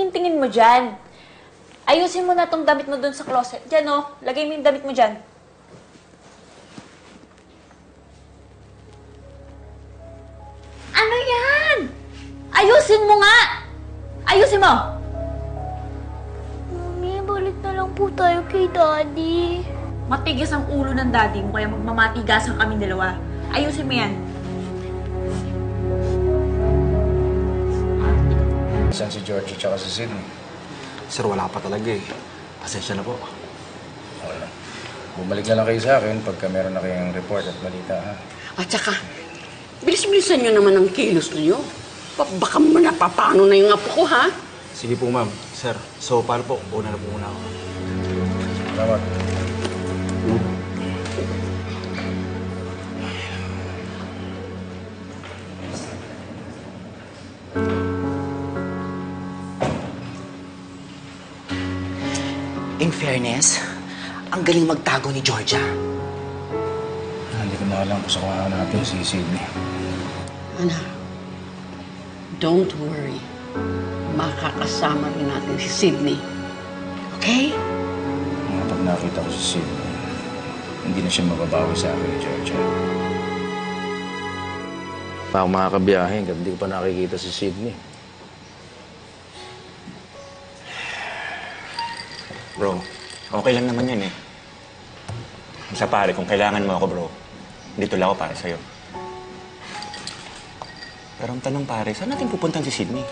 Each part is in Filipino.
tingin-tingin mo dyan? Ayusin mo na tong damit mo dun sa closet. Diyan, oh. Lagay mo yung damit mo dyan. Ano yan? Ayusin mo nga! Ayusin mo! Mami, balik na lang po tayo kay Daddy. Matigas ang ulo ng daddy mo, kaya magmamatigasan kaming dalawa. Ayusin mo yan. Saan si Georgie tsaka si Sydney? Sir, wala pa talaga eh. Pasensya na po. Okay lang. Bumalik na lang kayo sa akin pagka meron na kayong report at balita, ha? At saka, bilis-bilisan nyo naman ang kilos niyo. Baka napapano na yung apo ko, ha? Sige po, ma'am. Sir, so paano po? Una na po muna ako. Salamat. In fairness, ang galing magtago ni Georgia. Hindi ko na alam kung saan hanapin si Sydney. Ana, don't worry. Makakasama rin natin si Sydney. Okay? Kapag nakita ko si Sydney, hindi na siya mababawi sa akin ni Georgia. Pa ako makakabiyahe, hindi ko pa nakikita si Sydney. Bro, okay lang naman yan eh. Sa pare, kung kailangan mo ako, bro, dito lang ako para sa'yo. Pero ang tanong pare, saan natin pupuntan si Sydney?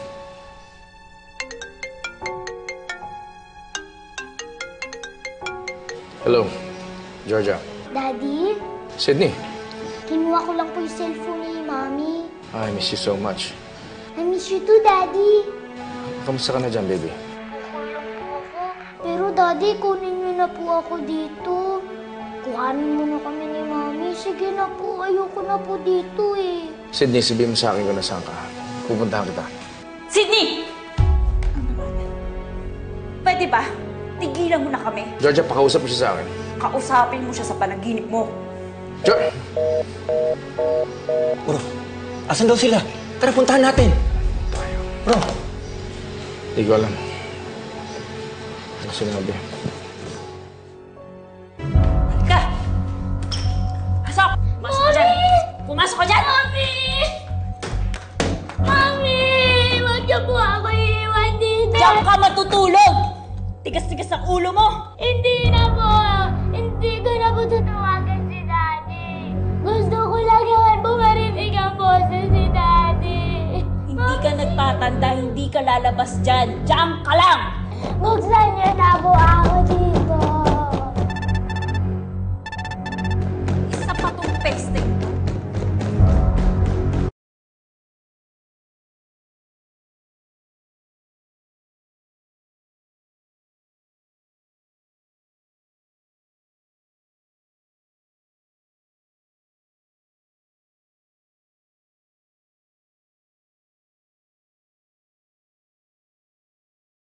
Hello, Georgia. Daddy, Sydney. kinuha ko lang po yung cellphone ni Mami. I miss you so much. I miss you too, Daddy. Kamusta ka na dyan, baby? Okay lang po ako. Pero Daddy, kunin niyo na po ako dito. Kuhanin mo na kami ni Mami. Sige na po, ayoko na po dito eh. Sydney, sabihin mo sa akin kung nasaan ka. Pupuntahan kita. Sydney! Pwede ba? Tigilan mo na kami. Georgia, pakausap mo siya sa akin. Kausapin mo siya sa panaginip mo. Bro, asan daw sila? Tara, puntahan natin. Bro. Hindi ko alam. Ano sinabi? Halika! Pasok! Pumasok ka dyan! Pumasok ka dyan! Mami! Mami! Huwag niyo po ako iiwan dito. Diyan ka matutulog! Tigas-tigas ang ulo mo! Hindi na po. Hindi ko na po tatawagan si Daddy. Gusto ko lang naman po marinig ang boses ni Daddy. Hindi ka nagtatanda, hindi ka lalabas dyan. Diyan ka lang! Buksan niyo na po ako dito.